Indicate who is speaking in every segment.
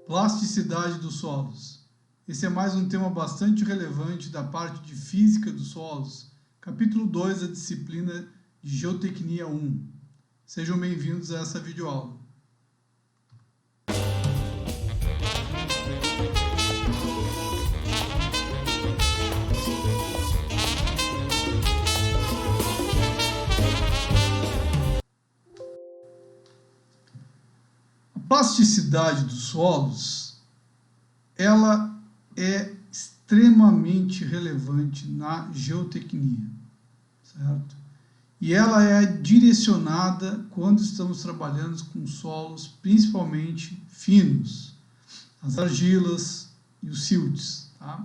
Speaker 1: Plasticidade dos solos. Esse é mais um tema bastante relevante da parte de Física dos Solos, capítulo 2 da disciplina de Geotecnia 1. Sejam bem-vindos a essa videoaula. A plasticidade dos solos, ela é extremamente relevante na geotecnia, certo? E ela é direcionada quando estamos trabalhando com solos principalmente finos, as argilas e os silts, tá?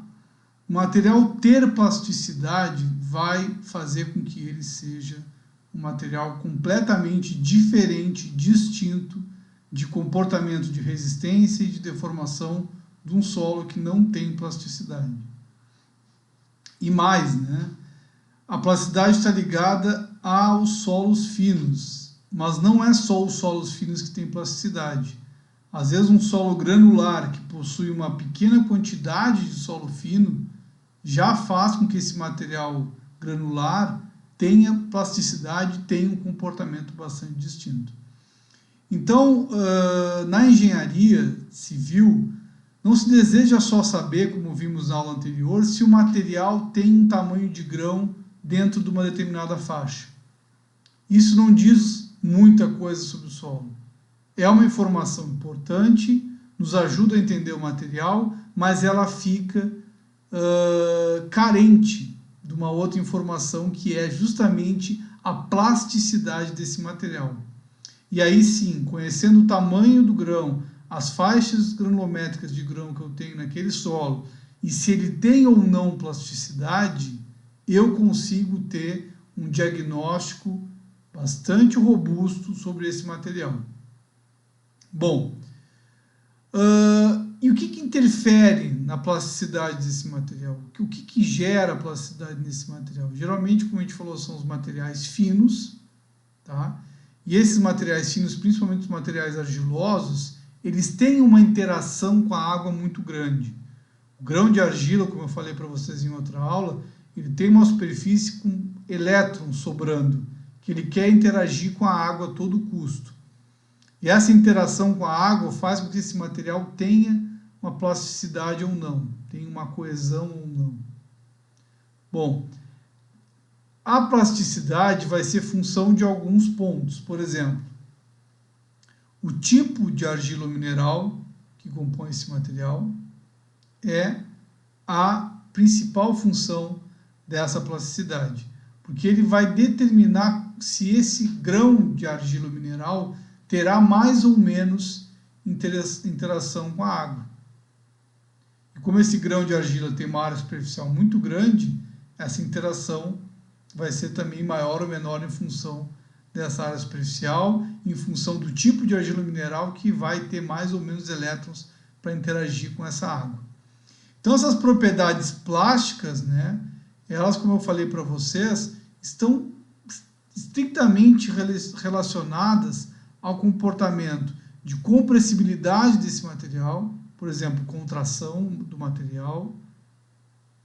Speaker 1: O material ter plasticidade vai fazer com que ele seja um material completamente diferente, distinto de comportamento de resistência e de deformação de um solo que não tem plasticidade. E mais, né? A plasticidade está ligada aos solos finos, mas não é só os solos finos que têm plasticidade. Às vezes um solo granular que possui uma pequena quantidade de solo fino já faz com que esse material granular tenha plasticidade, tenha um comportamento bastante distinto. Então, na engenharia civil, não se deseja só saber, como vimos na aula anterior, se o material tem um tamanho de grão dentro de uma determinada faixa. Isso não diz muita coisa sobre o solo. É uma informação importante, nos ajuda a entender o material, mas ela fica carente de uma outra informação que é justamente a plasticidade desse material. E aí sim, conhecendo o tamanho do grão, as faixas granulométricas de grão que eu tenho naquele solo, e se ele tem ou não plasticidade, eu consigo ter um diagnóstico bastante robusto sobre esse material. Bom, e o que interfere na plasticidade desse material? O que gera plasticidade nesse material? Geralmente, como a gente falou, são os materiais finos, tá? E esses materiais finos, principalmente os materiais argilosos, eles têm uma interação com a água muito grande. O grão de argila, como eu falei para vocês em outra aula, ele tem uma superfície com elétrons sobrando, que ele quer interagir com a água a todo custo. E essa interação com a água faz com que esse material tenha uma plasticidade ou não, tenha uma coesão ou não. Bom, a plasticidade vai ser função de alguns pontos. Por exemplo, o tipo de argila mineral que compõe esse material é a principal função dessa plasticidade, porque ele vai determinar se esse grão de argila mineral terá mais ou menos interação com a água. E como esse grão de argila tem uma área superficial muito grande, essa interação vai ser também maior ou menor em função dessa área superficial, em função do tipo de argila mineral que vai ter mais ou menos elétrons para interagir com essa água. Então essas propriedades plásticas, né, elas, como eu falei para vocês, estão estritamente relacionadas ao comportamento de compressibilidade desse material, por exemplo, contração do material,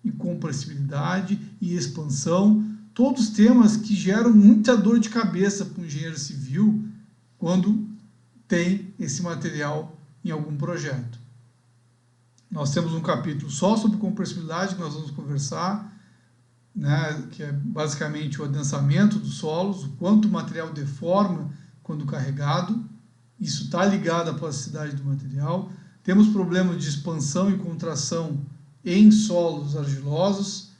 Speaker 1: e compressibilidade e expansão, todos temas que geram muita dor de cabeça para o engenheiro civil quando tem esse material em algum projeto. Nós temos um capítulo só sobre compressibilidade que nós vamos conversar, né, que é basicamente o adensamento dos solos, o quanto o material deforma quando carregado. Isso está ligado à plasticidade do material. Temos problemas de expansão e contração em solos argilosos.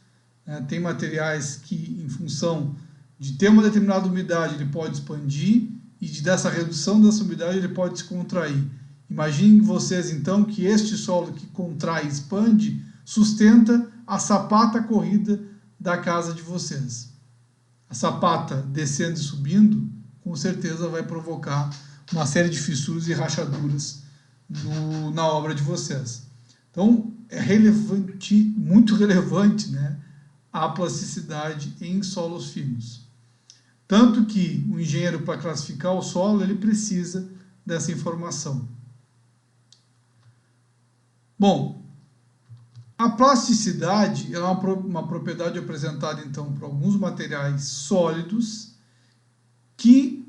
Speaker 1: Tem materiais que, em função de ter uma determinada umidade, ele pode expandir, e dessa redução dessa umidade ele pode se contrair. Imaginem vocês, então, que este solo que contrai e expande sustenta a sapata corrida da casa de vocês. A sapata descendo e subindo, com certeza vai provocar uma série de fissuras e rachaduras na obra de vocês. Então, é relevante, muito relevante, né, a plasticidade em solos finos. Tanto que o engenheiro, para classificar o solo, ele precisa dessa informação. Bom, a plasticidade é uma propriedade apresentada, então, por alguns materiais sólidos que,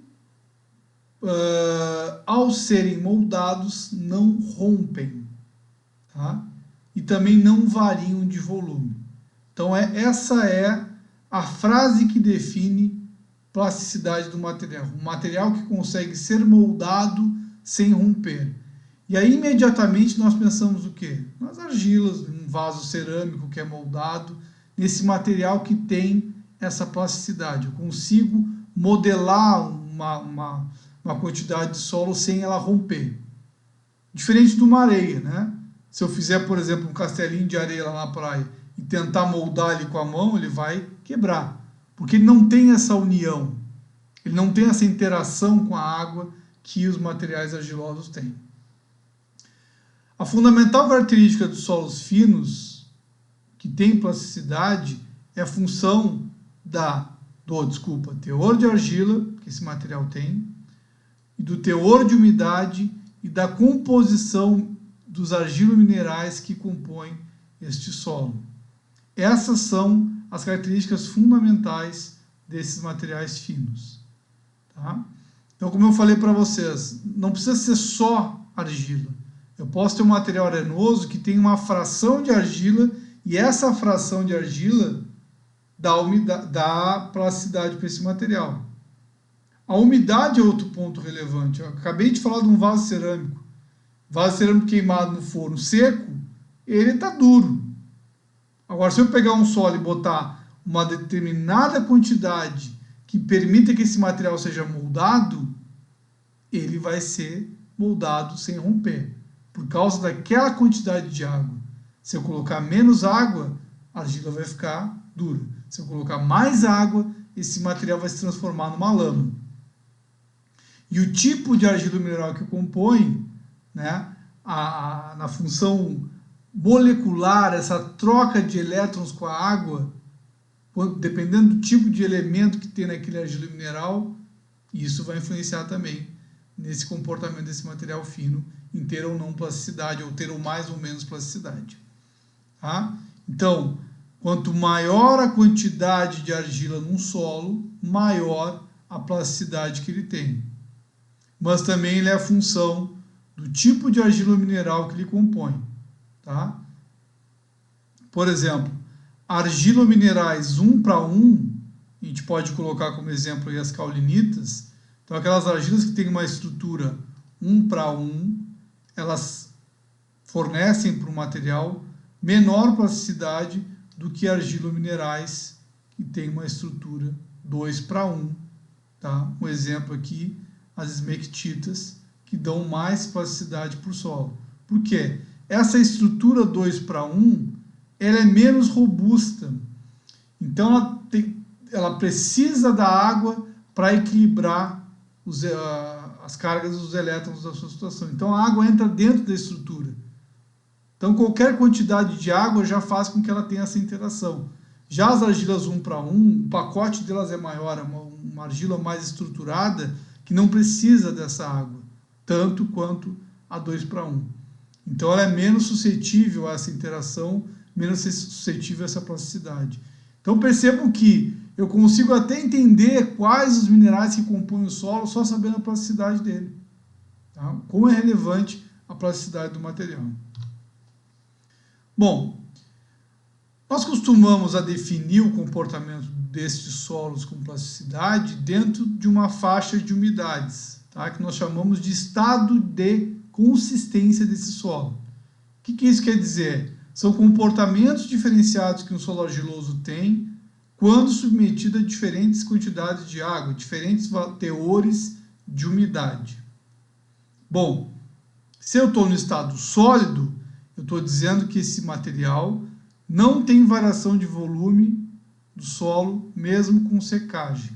Speaker 1: ao serem moldados, não rompem, tá? E também não variam de volume. Então, essa é a frase que define plasticidade do material. Um material que consegue ser moldado sem romper. E aí, imediatamente, nós pensamos o quê? Nas argilas, num vaso cerâmico que é moldado, nesse material que tem essa plasticidade. Eu consigo modelar uma quantidade de solo sem ela romper. Diferente de uma areia, né? Se eu fizer, por exemplo, um castelinho de areia lá na praia e tentar moldar ele com a mão, ele vai quebrar. Porque ele não tem essa união, ele não tem essa interação com a água que os materiais argilosos têm. A fundamental característica dos solos finos, que tem plasticidade, é a função do teor de argila, que esse material tem, e do teor de umidade e da composição dos argilominerais que compõem este solo. Essas são as características fundamentais desses materiais finos. Tá? Então, como eu falei para vocês, não precisa ser só argila. Eu posso ter um material arenoso que tem uma fração de argila e essa fração de argila dá plasticidade para esse material. A umidade é outro ponto relevante. Eu acabei de falar de um vaso cerâmico. Vaso cerâmico queimado no forno seco, ele está duro. Agora, se eu pegar um solo e botar uma determinada quantidade que permita que esse material seja moldado, ele vai ser moldado sem romper, por causa daquela quantidade de água. Se eu colocar menos água, a argila vai ficar dura. Se eu colocar mais água, esse material vai se transformar numa lama. E o tipo de argila mineral que compõe, né, na função molecular, essa troca de elétrons com a água, dependendo do tipo de elemento que tem naquele argila mineral, isso vai influenciar também nesse comportamento desse material fino, em ter ou não plasticidade, ou ter ou mais ou menos plasticidade. Tá? Então, quanto maior a quantidade de argila num solo, maior a plasticidade que ele tem. Mas também ele é a função do tipo de argila mineral que ele compõe. Tá? Por exemplo, argilominerais 1:1, a gente pode colocar como exemplo aí as caulinitas. Então, aquelas argilas que têm uma estrutura 1:1, elas fornecem para o material menor plasticidade do que argilominerais que têm uma estrutura 2:1. Tá? Um exemplo aqui, as esmectitas, que dão mais plasticidade para o solo. Por quê? Essa estrutura 2:1, ela é menos robusta. Então, ela precisa da água para equilibrar as cargas dos elétrons da sua situação. Então, a água entra dentro da estrutura. Então, qualquer quantidade de água já faz com que ela tenha essa interação. Já as argilas 1:1, o pacote delas é maior, é uma argila mais estruturada, que não precisa dessa água, tanto quanto a 2:1. Então, ela é menos suscetível a essa interação, menos suscetível a essa plasticidade. Então, percebam que eu consigo até entender quais os minerais que compõem o solo só sabendo a plasticidade dele. Tá? Como é relevante a plasticidade do material. Bom, nós costumamos a definir o comportamento destes solos com plasticidade dentro de uma faixa de umidades, tá? Que nós chamamos de estado de consistência desse solo. O que isso quer dizer? São comportamentos diferenciados que um solo argiloso tem quando submetido a diferentes quantidades de água, diferentes teores de umidade. Bom, se eu estou no estado sólido, eu estou dizendo que esse material não tem variação de volume do solo, mesmo com secagem.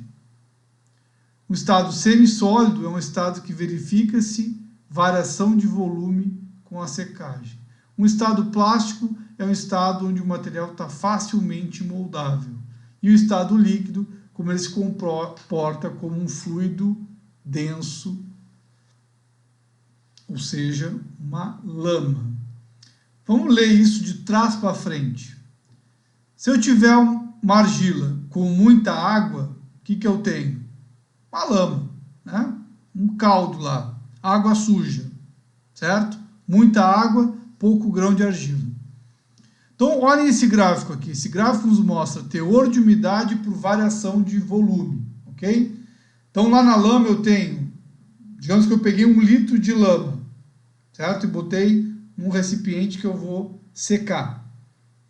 Speaker 1: Um estado semissólido é um estado que verifica-se variação de volume com a secagem. Um estado plástico é um estado onde o material está facilmente moldável. E o estado líquido, como ele se comporta como um fluido denso, ou seja, uma lama. Vamos ler isso de trás para frente. Se eu tiver uma argila com muita água, o que eu tenho? Uma lama, né? Um caldo lá, água suja, certo? Muita água, pouco grão de argila. Então, olhem esse gráfico aqui. Esse gráfico nos mostra teor de umidade por variação de volume, ok? Então, lá na lama eu tenho, digamos que eu peguei 1 litro de lama, certo? E botei num recipiente que eu vou secar.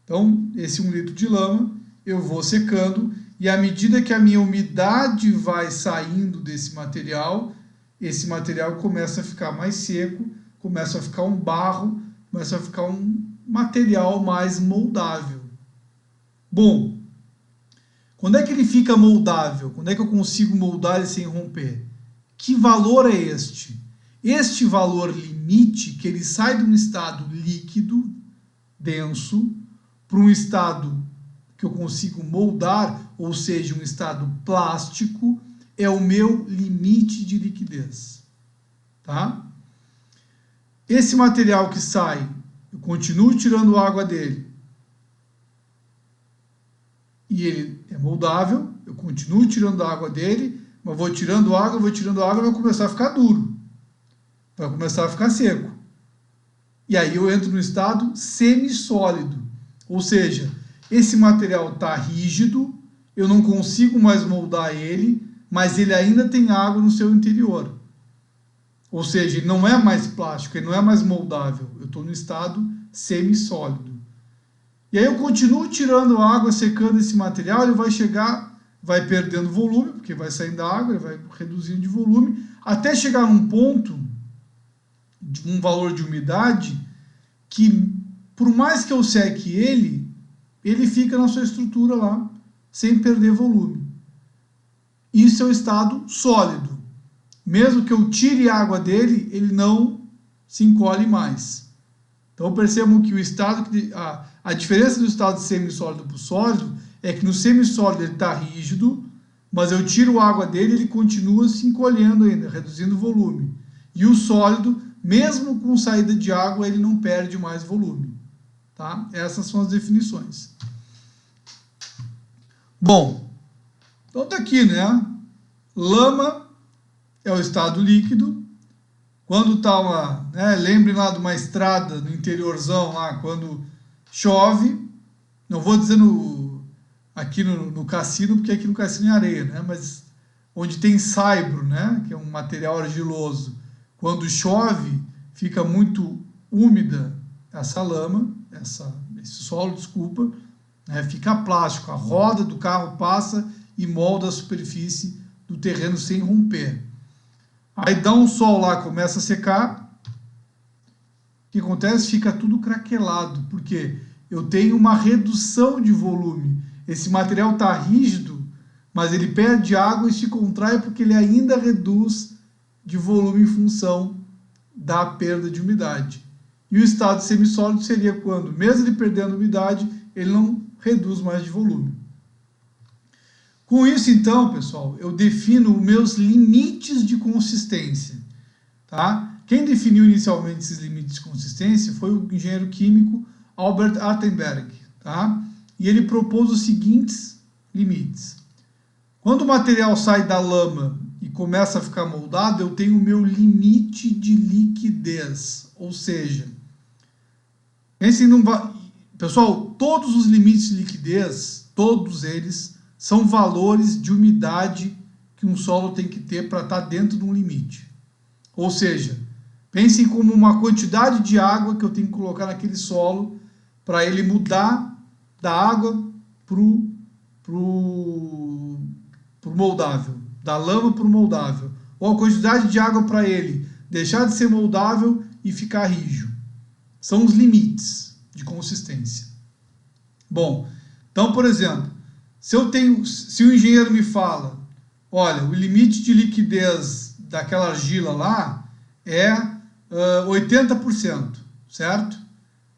Speaker 1: Então, esse 1 litro de lama, eu vou secando, e à medida que a minha umidade vai saindo desse material, esse material começa a ficar mais seco, começa a ficar um barro, começa a ficar um material mais moldável. Bom, quando é que ele fica moldável? Quando é que eu consigo moldar ele sem romper? Que valor é este? Este valor limite, que ele sai de um estado líquido, denso, para um estado que eu consigo moldar, ou seja, um estado plástico, é o meu limite de liquidez. Tá? Esse material que sai, eu continuo tirando água dele, e ele é moldável, eu continuo tirando a água dele, mas vou tirando água, vai começar a ficar duro, vai começar a ficar seco. E aí eu entro no estado semissólido, ou seja, esse material está rígido, eu não consigo mais moldar ele, mas ele ainda tem água no seu interior. Ou seja, ele não é mais plástico, ele não é mais moldável, eu estou no estado semissólido. E aí eu continuo tirando água, secando esse material, ele vai chegar, vai perdendo volume, porque vai saindo a água, ele vai reduzindo de volume, até chegar num ponto, de um valor de umidade, que por mais que eu seque ele fica na sua estrutura lá, sem perder volume. Isso é o estado sólido. Mesmo que eu tire a água dele, ele não se encolhe mais. Então percebam que o estado, a diferença do estado semissólido para o sólido é que no semissólido ele está rígido, mas eu tiro a água dele e ele continua se encolhendo ainda, reduzindo o volume. E o sólido, mesmo com saída de água, ele não perde mais volume. Tá? Essas são as definições. Bom, então tá aqui, né? Lama é o estado líquido. Quando está uma, né, lembrem lá de uma estrada no interiorzão lá, quando chove, não vou dizer aqui no cassino, porque aqui no cassino é areia, né, mas onde tem saibro, né, que é um material argiloso, quando chove, fica muito úmida essa lama, esse solo, desculpa, né, fica plástico, a roda do carro passa e molda a superfície do terreno sem romper. Aí dá um sol lá, começa a secar, o que acontece? Fica tudo craquelado, porque eu tenho uma redução de volume. Esse material está rígido, mas ele perde água e se contrai porque ele ainda reduz de volume em função da perda de umidade. E o estado semissólido seria quando, mesmo ele perdendo umidade, ele não reduz mais de volume. Com isso, então, pessoal, eu defino os meus limites de consistência. Tá? Quem definiu inicialmente esses limites de consistência foi o engenheiro químico Albert Attenberg. Tá? E ele propôs os seguintes limites. Quando o material sai da lama e começa a ficar moldado, eu tenho o meu limite de liquidez. Ou seja, pensem pessoal, todos os limites de liquidez, todos eles, são valores de umidade que um solo tem que ter para estar dentro de um limite. Ou seja, pensem como uma quantidade de água que eu tenho que colocar naquele solo para ele mudar da água para o moldável, da lama para o moldável. Ou a quantidade de água para ele deixar de ser moldável e ficar rígido. São os limites de consistência. Bom, então, por exemplo, se o engenheiro me fala, olha, o limite de liquidez daquela argila lá é 80%, certo?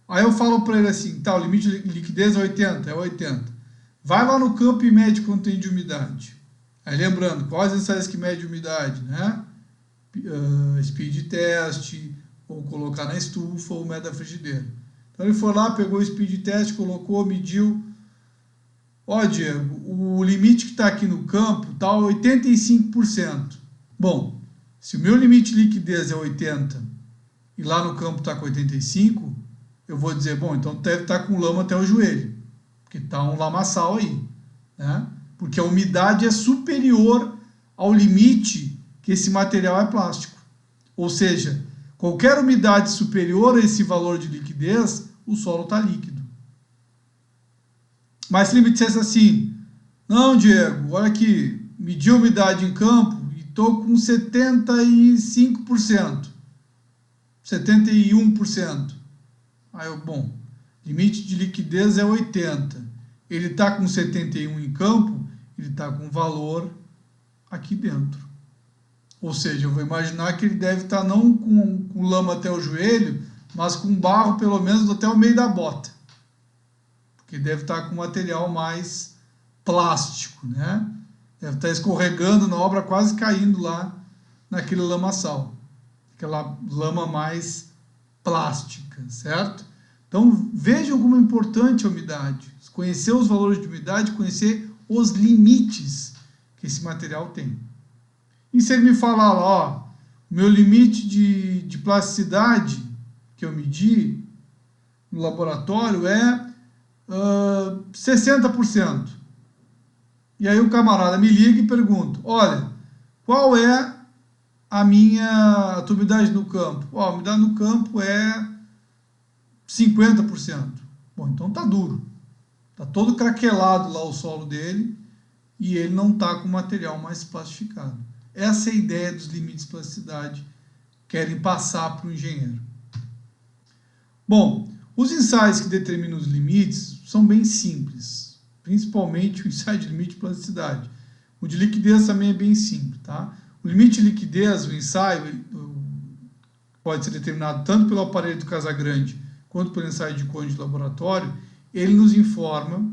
Speaker 1: Aí eu falo para ele assim, tá, o limite de liquidez é 80, é 80. Vai lá no campo e mede quanto tem de umidade. Aí lembrando, quais ensaios que mede umidade, né? Speed test, ou colocar na estufa, ou mede a frigideira. Então ele foi lá, pegou o speed test, colocou, mediu. Ó, Diego, o limite que está aqui no campo está 85%. Bom, se o meu limite de liquidez é 80 e lá no campo está com 85, eu vou dizer, bom, então deve estar com lama até o joelho, porque está um lamaçal aí, né? Porque a umidade é superior ao limite que esse material é plástico. Ou seja, qualquer umidade superior a esse valor de liquidez, o solo está líquido. Mas se ele me dissesse assim, não, Diego, olha aqui, medi a umidade em campo e estou com 75%, 71%. Aí eu, bom, limite de liquidez é 80. Ele está com 71 em campo, ele está com valor aqui dentro. Ou seja, eu vou imaginar que ele deve estar não com lama até o joelho, mas com barro pelo menos até o meio da bota. Porque deve estar com material mais plástico, né? Deve estar escorregando na obra, quase caindo lá naquele lamaçal. Aquela lama mais plástica, certo? Então, vejam como é importante a umidade. Conhecer os valores de umidade, conhecer os limites que esse material tem. E se ele me falar lá, ó, meu limite de plasticidade que eu medi no laboratório é 60%. E aí o camarada me liga e pergunta, olha, qual é a tua umidade no campo? Ó, a umidade no campo é 50%. Bom, então tá duro. Tá todo craquelado lá o solo dele e ele não tá com material mais plastificado. Essa é a ideia dos limites de plasticidade que querem passar para o engenheiro. Bom, os ensaios que determinam os limites são bem simples, principalmente o ensaio de limite de plasticidade. O de liquidez também é bem simples, tá? O limite de liquidez, o ensaio, pode ser determinado tanto pelo aparelho do Casagrande quanto pelo ensaio de cone de laboratório. Ele nos informa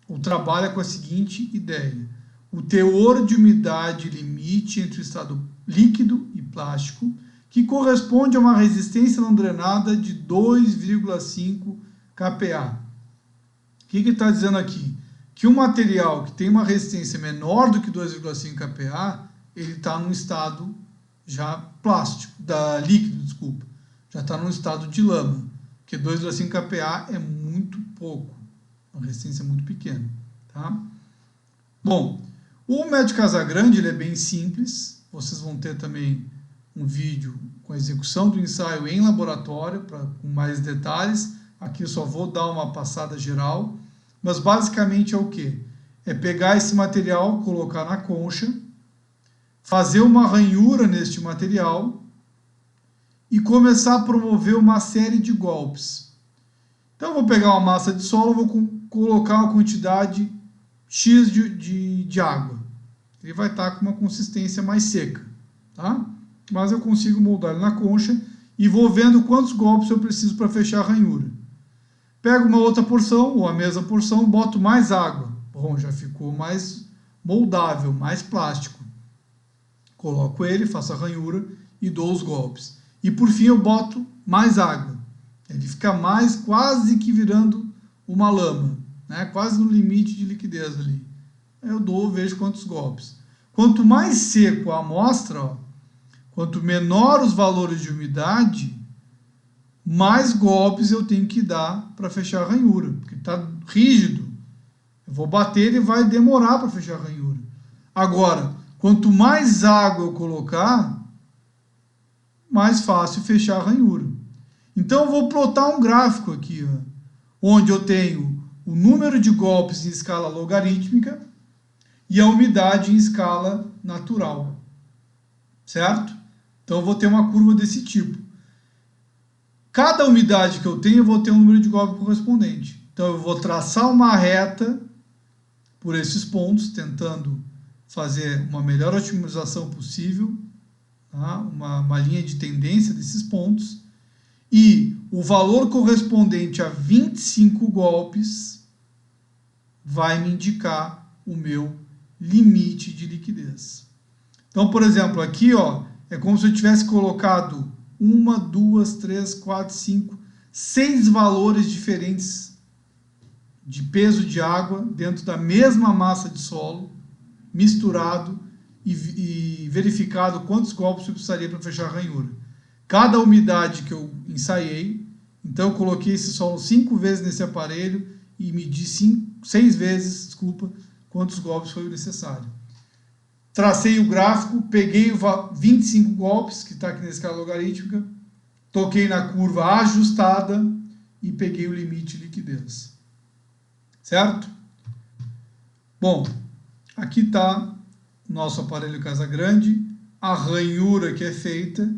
Speaker 1: ou trabalha com a seguinte ideia: o teor de umidade limite entre o estado líquido e plástico, que corresponde a uma resistência não drenada de 2,5 kPa. O que ele está dizendo aqui? Que um material que tem uma resistência menor do que 2,5 kPa, ele está num estado já plástico, líquido, desculpa. Já está num estado de lama, porque 2,5 kPa é muito pouco, uma resistência muito pequena. Tá? Bom, o método Casagrande ele é bem simples, vocês vão ter também um vídeo com a execução do ensaio em laboratório, com mais detalhes. Aqui eu só vou dar uma passada geral, mas basicamente é o quê? É pegar esse material, colocar na concha, fazer uma ranhura neste material e começar a promover uma série de golpes. Então eu vou pegar uma massa de solo, vou colocar uma quantidade X de água. Ele vai estar com uma consistência mais seca, tá? Mas eu consigo moldar ele na concha e vou vendo quantos golpes eu preciso para fechar a ranhura. Pego uma outra porção, ou a mesma porção, boto mais água. Bom, já ficou mais moldável, mais plástico. Coloco ele, faço a ranhura e dou os golpes. E por fim eu boto mais água. Ele fica mais, quase que virando uma lama, né? Quase no limite de liquidez ali. Eu vejo quantos golpes. Quanto mais seco a amostra, ó, quanto menor os valores de umidade, mais golpes eu tenho que dar para fechar a ranhura, porque está rígido. Eu vou bater e vai demorar para fechar a ranhura. Agora, quanto mais água eu colocar, mais fácil fechar a ranhura. Então eu vou plotar um gráfico aqui, ó, onde eu tenho o número de golpes em escala logarítmica e a umidade em escala natural, certo? Então eu vou ter uma curva desse tipo. Cada umidade que eu tenho, eu vou ter um número de golpes correspondente. Então eu vou traçar uma reta por esses pontos, tentando fazer uma melhor otimização possível, tá? Uma linha de tendência desses pontos, e o valor correspondente a 25 golpes vai me indicar o meu limite de liquidez. Então, por exemplo, aqui ó, é como se eu tivesse colocado 1, 2, 3, 4, 5, 6 valores diferentes de peso de água dentro da mesma massa de solo, misturado e verificado quantos golpes eu precisaria para fechar a ranhura. Cada umidade que eu ensaiei, então eu coloquei esse solo 5 vezes nesse aparelho e medi 6 vezes, quantos golpes foi necessário. Tracei o gráfico, peguei 25 golpes, que está aqui na escala logarítmica, toquei na curva ajustada e peguei o limite de liquidez. Certo? Bom, aqui está o nosso aparelho Casagrande, a ranhura que é feita,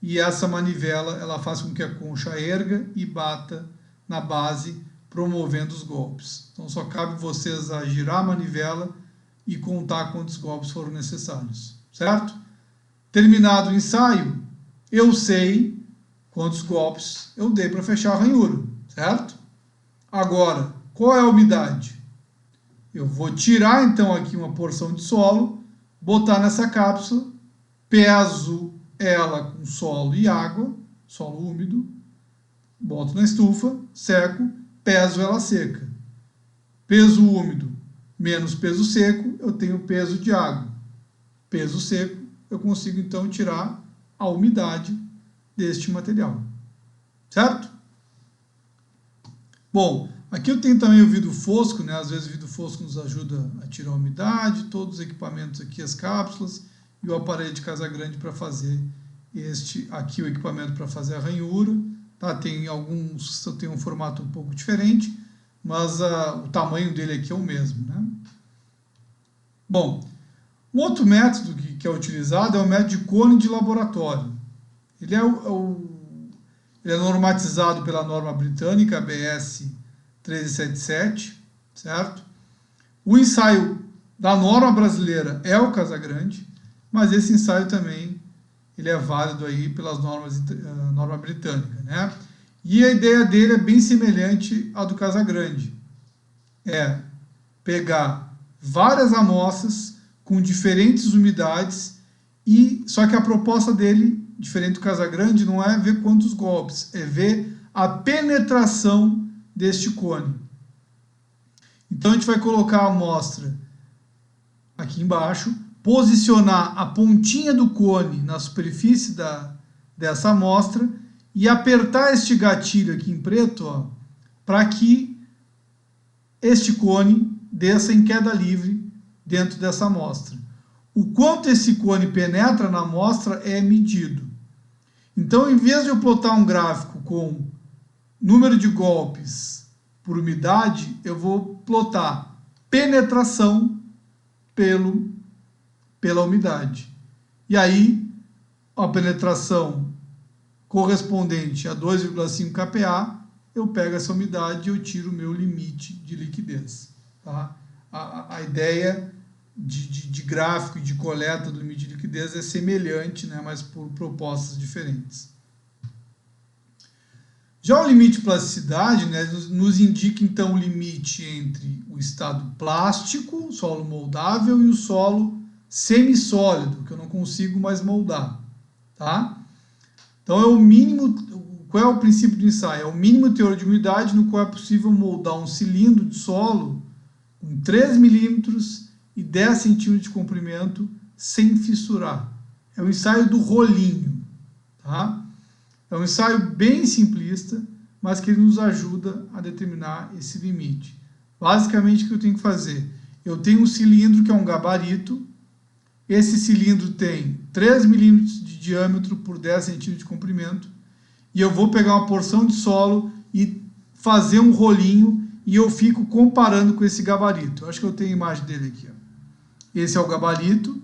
Speaker 1: e essa manivela ela faz com que a concha erga e bata na base, promovendo os golpes. Então só cabe vocês a girar a manivela e contar quantos golpes foram necessários. Certo? Terminado o ensaio, eu sei quantos golpes eu dei para fechar a ranhura. Certo? Agora, qual é a umidade? Eu vou tirar então aqui uma porção de solo, botar nessa cápsula, peso ela com solo e água, solo úmido, boto na estufa, seco, peso ela seca. Peso úmido menos peso seco, eu tenho peso de água. Peso seco, eu consigo então tirar a umidade deste material. Certo? Bom, aqui eu tenho também o vidro fosco, né? Às vezes o vidro fosco nos ajuda a tirar a umidade, todos os equipamentos aqui, as cápsulas e o aparelho de Casagrande para fazer aqui o equipamento para fazer a ranhura. Tá? Tem alguns, tem um formato um pouco diferente, mas o tamanho dele aqui é o mesmo, né? Bom, um outro método que é utilizado é o método de cone de laboratório. Ele é normatizado pela norma britânica, ABS 1377, certo? O ensaio da norma brasileira é o Casagrande, mas esse ensaio também ele é válido aí pelas norma britânica, né? E a ideia dele é bem semelhante à do Casagrande. É pegar várias amostras com diferentes umidades, só que a proposta dele, diferente do Casagrande, não é ver quantos golpes, é ver a penetração deste cone. Então a gente vai colocar a amostra aqui embaixo, posicionar a pontinha do cone na superfície dessa amostra e apertar este gatilho aqui em preto, para que este cone desça em queda livre dentro dessa amostra. O quanto esse cone penetra na amostra é medido. Então, em vez de eu plotar um gráfico com número de golpes por umidade, eu vou plotar penetração pela umidade. E aí, a penetração correspondente a 2,5 kPa, eu pego essa umidade e eu tiro o meu limite de liquidez. Tá? A ideia de gráfico e de coleta do limite de liquidez é semelhante, né, mas por propostas diferentes. Já o limite de plasticidade, né, nos indica então o limite entre o estado plástico, solo moldável, e o solo semissólido, que eu não consigo mais moldar. Tá? Então é o mínimo. Qual é o princípio do ensaio? É o mínimo teor de umidade no qual é possível moldar um cilindro de solo com 3 milímetros e 10 centímetros de comprimento sem fissurar. É o ensaio do rolinho. Tá? É um ensaio bem simplista, mas que nos ajuda a determinar esse limite. Basicamente, o que eu tenho que fazer? Eu tenho um cilindro que é um gabarito. Esse cilindro tem 3 milímetros de diâmetro por 10 centímetros de comprimento. E eu vou pegar uma porção de solo e fazer um rolinho e eu fico comparando com esse gabarito. Eu acho que eu tenho a imagem dele aqui. Esse é o gabarito,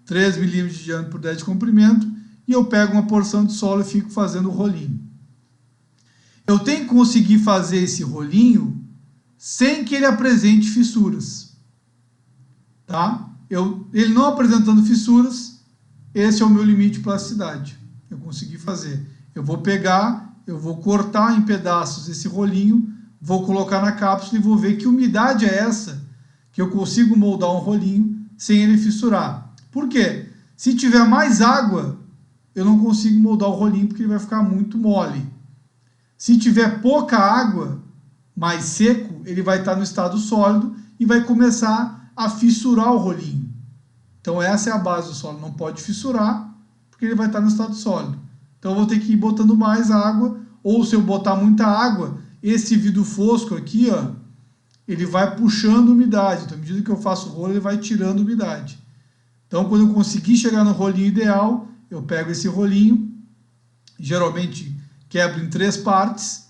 Speaker 1: 3 milímetros de diâmetro por 10 de comprimento, e eu pego uma porção de solo e fico fazendo o rolinho. Eu tenho que conseguir fazer esse rolinho sem que ele apresente fissuras. Tá? Ele não apresentando fissuras, esse é o meu limite de plasticidade. Eu consegui fazer. Eu vou pegar, eu vou cortar em pedaços esse rolinho, vou colocar na cápsula e vou ver que umidade é essa que eu consigo moldar um rolinho sem ele fissurar. Por quê? Se tiver mais água, eu não consigo moldar o rolinho porque ele vai ficar muito mole. Se tiver pouca água, mais seco, ele vai estar no estado sólido e vai começar a fissurar o rolinho. Então essa é a base do solo, não pode fissurar, porque ele vai estar no estado sólido. Então eu vou ter que ir botando mais água, ou se eu botar muita água, esse vidro fosco aqui, ó, ele vai puxando umidade. Então, à medida que eu faço o rolo, ele vai tirando umidade. Então, quando eu conseguir chegar no rolinho ideal, eu pego esse rolinho, geralmente quebro em 3 partes,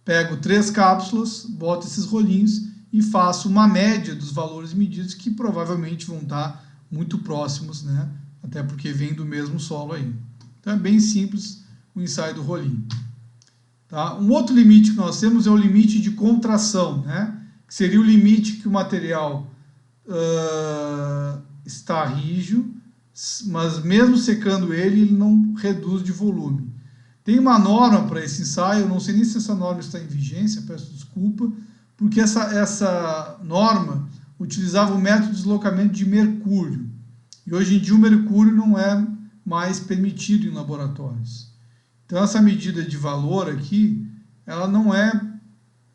Speaker 1: pego 3 cápsulas, boto esses rolinhos e faço uma média dos valores medidos, que provavelmente vão estar muito próximos, né? Até porque vem do mesmo solo aí. Então é bem simples o ensaio do rolinho. Tá? Um outro limite que nós temos é o limite de contração, né? Que seria o limite que o material está rígido, mas mesmo secando ele não reduz de volume. Tem uma norma para esse ensaio, eu não sei nem se essa norma está em vigência, peço desculpa, porque essa norma utilizava o método de deslocamento de mercúrio. E hoje em dia o mercúrio não é mais permitido em laboratórios. Então essa medida de valor aqui, ela não é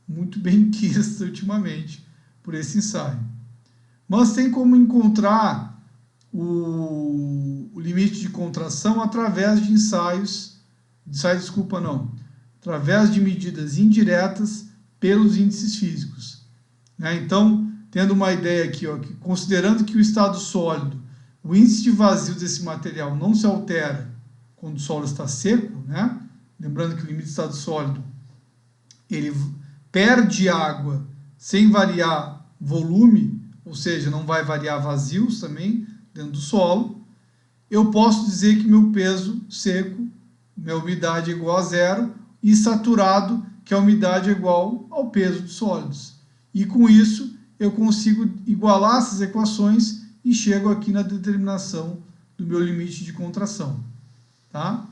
Speaker 1: muito bem quista ultimamente por esse ensaio. Mas tem como encontrar o limite de contração através de através de medidas indiretas pelos índices físicos. Né? Então, tendo uma ideia aqui, ó, que considerando que o estado sólido, o índice de vazio desse material não se altera quando o solo está seco, né? Lembrando que o limite de estado sólido, ele perde água sem variar volume, ou seja, não vai variar vazios também dentro do solo, eu posso dizer que meu peso seco, minha umidade é igual a 0, e saturado, que a umidade é igual ao peso dos sólidos. E com isso, eu consigo igualar essas equações e chego aqui na determinação do meu limite de contração. Tá?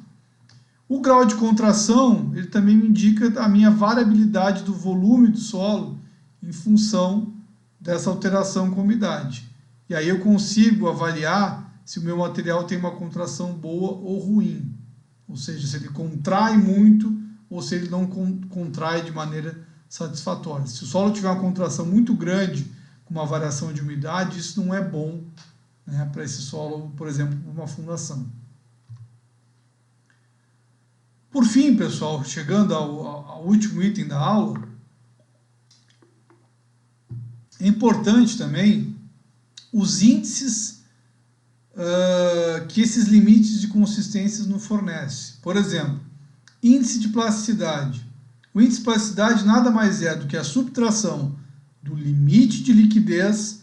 Speaker 1: O grau de contração, ele também me indica a minha variabilidade do volume do solo em função dessa alteração com umidade. E aí eu consigo avaliar se o meu material tem uma contração boa ou ruim. Ou seja, se ele contrai muito ou se ele não contrai de maneira satisfatória. Se o solo tiver uma contração muito grande, com uma variação de umidade, isso não é bom, né, para esse solo, por exemplo, uma fundação. Por fim, pessoal, chegando ao último item da aula, é importante também os índices que esses limites de consistência nos fornecem. Por exemplo, índice de plasticidade. O índice de plasticidade nada mais é do que a subtração do limite de liquidez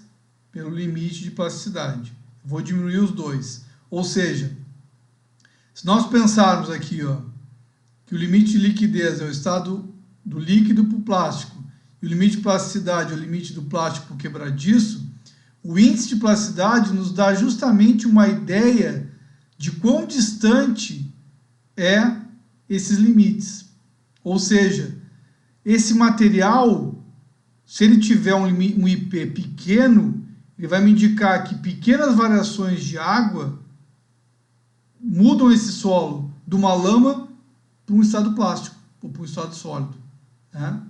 Speaker 1: pelo limite de plasticidade. Vou diminuir os dois. Ou seja, se nós pensarmos aqui, ó, que o limite de liquidez é o estado do líquido para o plástico, e o limite de plasticidade é o limite do plástico para o quebradiço, o índice de plasticidade nos dá justamente uma ideia de quão distante é esses limites. Ou seja, esse material, se ele tiver um IP pequeno, ele vai me indicar que pequenas variações de água mudam esse solo de uma lama para um estado plástico, ou para um estado sólido. Né?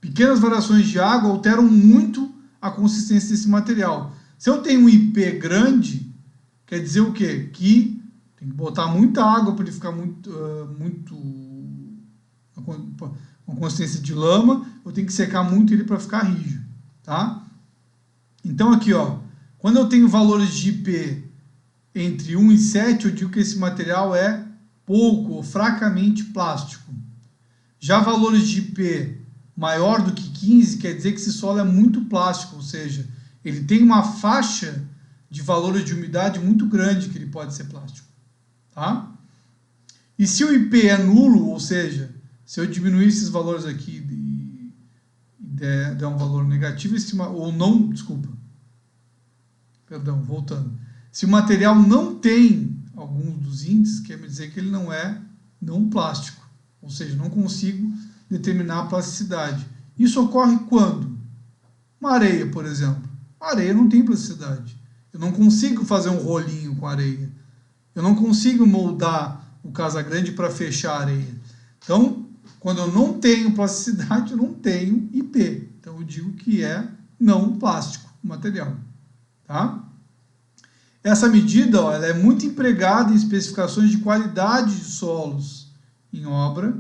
Speaker 1: Pequenas variações de água alteram muito a consistência desse material. Se eu tenho um IP grande, quer dizer o quê? Que tem que botar muita água para ele ficar com consistência de lama, eu tenho que secar muito ele para ficar rígido. Tá? Então aqui, ó, quando eu tenho valores de IP entre 1 e 7, eu digo que esse material é pouco ou fracamente plástico. Já valores de IP maior do que 15 quer dizer que esse solo é muito plástico, ou seja, ele tem uma faixa de valores de umidade muito grande que ele pode ser plástico. Tá? E se o IP é nulo, ou seja, se eu diminuir esses valores aqui e der um valor negativo, voltando. Se o material não tem alguns dos índices, quer dizer que ele não é não plástico, ou seja, não consigo determinar a plasticidade. Isso ocorre quando? Uma areia, por exemplo. A areia não tem plasticidade. Eu não consigo fazer um rolinho com areia. Eu não consigo moldar o Casagrande para fechar a areia. Então, Quando eu não tenho plasticidade, eu não tenho IP. Então eu digo que é não plástico o material. Tá? Essa medida, ó, ela é muito empregada em especificações de qualidade de solos em obra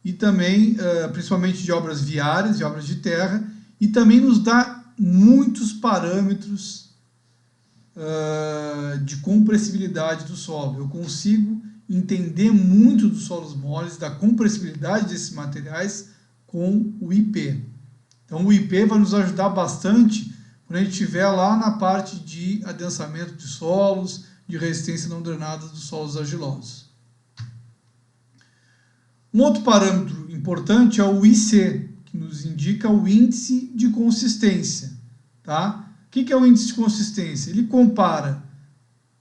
Speaker 1: e também, principalmente de obras viárias, de obras de terra, e também nos dá muitos parâmetros de compressibilidade do solo. Eu consigo entender muito dos solos moles, da compressibilidade desses materiais com o IP. Então o IP vai nos ajudar bastante quando a gente estiver lá na parte de adensamento de solos, de resistência não drenada dos solos argilosos. Um outro parâmetro importante é o IC, que nos indica o índice de consistência. Tá? O que é o índice de consistência? Ele compara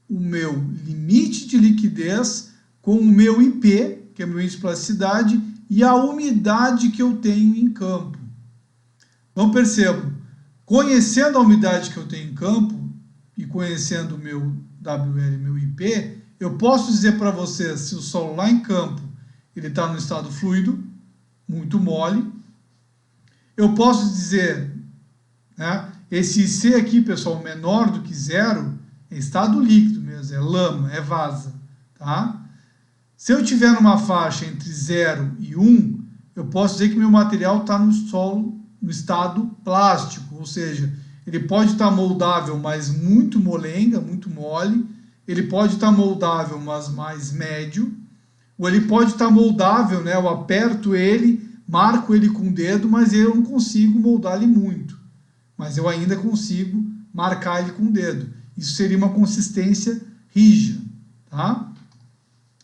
Speaker 1: o meu limite de liquidez com o meu IP, que é o meu índice de plasticidade, e a umidade que eu tenho em campo. Então percebam, conhecendo a umidade que eu tenho em campo e conhecendo o meu WL e meu IP, eu posso dizer para vocês se o solo lá em campo ele está no estado fluido, muito mole. Eu posso dizer, né, esse IC aqui, pessoal, menor do que 0, é estado líquido mesmo, é lama, é vasa. Tá? Se eu tiver numa faixa entre 0 e 1, eu posso dizer que meu material está no solo, no estado plástico, ou seja, ele pode estar moldável, mas muito molenga, muito mole, ele pode estar moldável, mas mais médio, ou ele pode estar moldável, né? Eu aperto ele, marco ele com o dedo, mas eu não consigo moldar ele muito, mas eu ainda consigo marcar ele com o dedo. Isso seria uma consistência rígida, tá?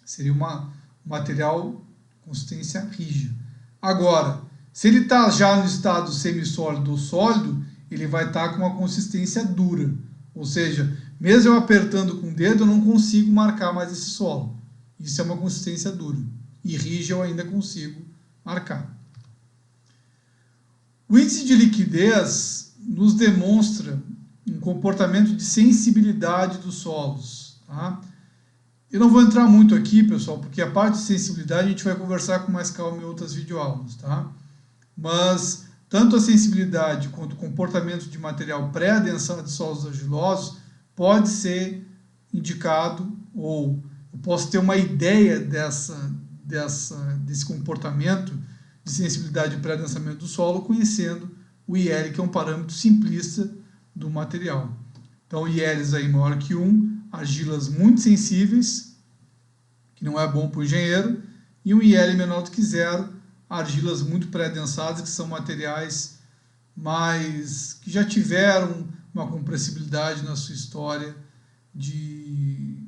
Speaker 1: Seria um material consistência rígida. Agora, se ele está já no estado semissólido ou sólido, ele vai estar com uma consistência dura. Ou seja, mesmo eu apertando com o dedo, eu não consigo marcar mais esse solo. Isso é uma consistência dura. E rígida eu ainda consigo marcar. O índice de liquidez nos demonstra um comportamento de sensibilidade dos solos. Tá? Eu não vou entrar muito aqui, pessoal, porque a parte de sensibilidade a gente vai conversar com mais calma em outras videoaulas. Tá? Mas tanto a sensibilidade quanto o comportamento de material pré-adensado de solos argilosos pode ser indicado, ou eu posso ter uma ideia desse comportamento de sensibilidade e pré-adensamento do solo conhecendo o IL, que é um parâmetro simplista do material. Então, ILs aí maior que 1, argilas muito sensíveis, que não é bom para o engenheiro, e um IL menor do que 0, argilas muito pré-adensadas, que são materiais que já tiveram uma compressibilidade na sua história de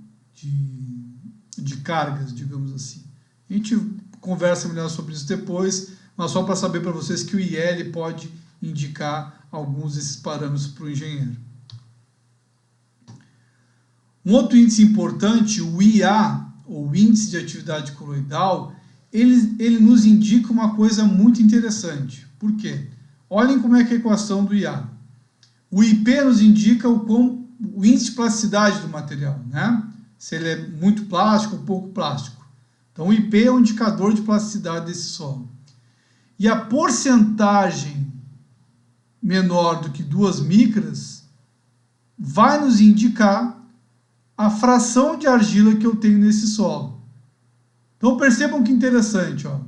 Speaker 1: cargas, digamos assim. A gente conversa melhor sobre isso depois, mas só para saber para vocês que o IL pode indicar alguns desses parâmetros para o engenheiro. Um outro índice importante, o IA, ou Índice de Atividade Coloidal, ele nos indica uma coisa muito interessante. Por quê? Olhem como é que é a equação do IA. O IP nos indica o índice de plasticidade do material, né? Se ele é muito plástico ou pouco plástico. Então o IP é um indicador de plasticidade desse solo. E a porcentagem menor do que 2 micras vai nos indicar a fração de argila que eu tenho nesse solo. Então percebam que interessante, ó.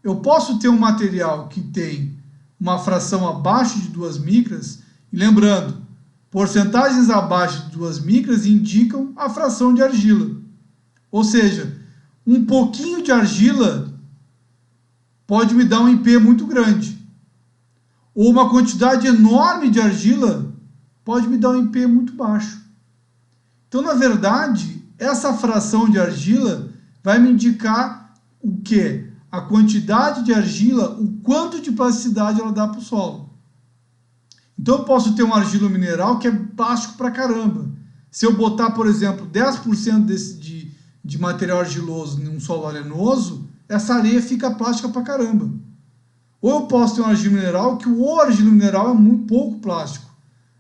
Speaker 1: Eu posso ter um material que tem uma fração abaixo de 2 micras, e lembrando, porcentagens abaixo de 2 micras indicam a fração de argila. Ou seja, um pouquinho de argila pode me dar um IP muito grande. Ou uma quantidade enorme de argila pode me dar um IP muito baixo. Então, na verdade, essa fração de argila vai me indicar o quê? A quantidade de argila, o quanto de plasticidade ela dá para o solo. Então eu posso ter um argila mineral que é plástico pra caramba. Se eu botar, por exemplo, 10% de material argiloso em um solo arenoso, essa areia fica plástica pra caramba. Ou eu posso ter um argila mineral que o argila mineral é muito pouco plástico.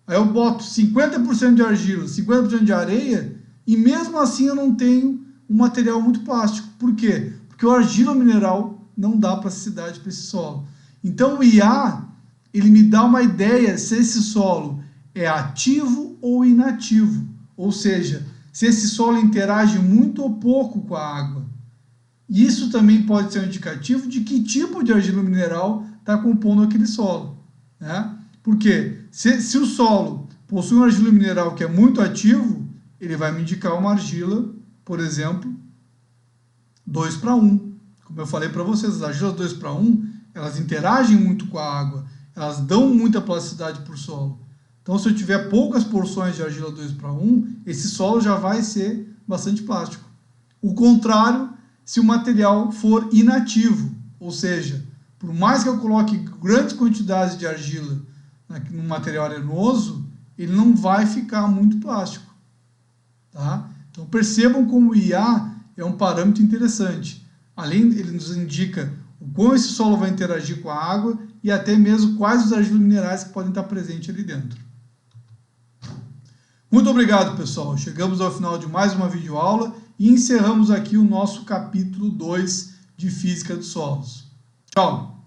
Speaker 1: Aí eu boto 50% de argila, 50% de areia, e mesmo assim eu não tenho um material muito plástico. Por quê? Porque o argila mineral não dá plasticidade para esse solo. Então o IA, ele me dá uma ideia se esse solo é ativo ou inativo, ou seja, se esse solo interage muito ou pouco com a água. Isso também pode ser um indicativo de que tipo de argila mineral está compondo aquele solo, né? Porque se o solo possui um argila mineral que é muito ativo, ele vai me indicar uma argila, por exemplo, 2:1. Como eu falei para vocês, as argilas 2:1, elas interagem muito com a água, elas dão muita plasticidade para o solo. Então, se eu tiver poucas porções de argila 2:1, esse solo já vai ser bastante plástico. O contrário, se o material for inativo, ou seja, por mais que eu coloque grandes quantidades de argila no material arenoso, ele não vai ficar muito plástico. Tá? Então percebam como o IA é um parâmetro interessante. Além, ele nos indica o quão esse solo vai interagir com a água e até mesmo quais os argilos minerais que podem estar presentes ali dentro. Muito obrigado, pessoal. Chegamos ao final de mais uma videoaula e encerramos aqui o nosso capítulo 2 de Física dos Solos. Tchau!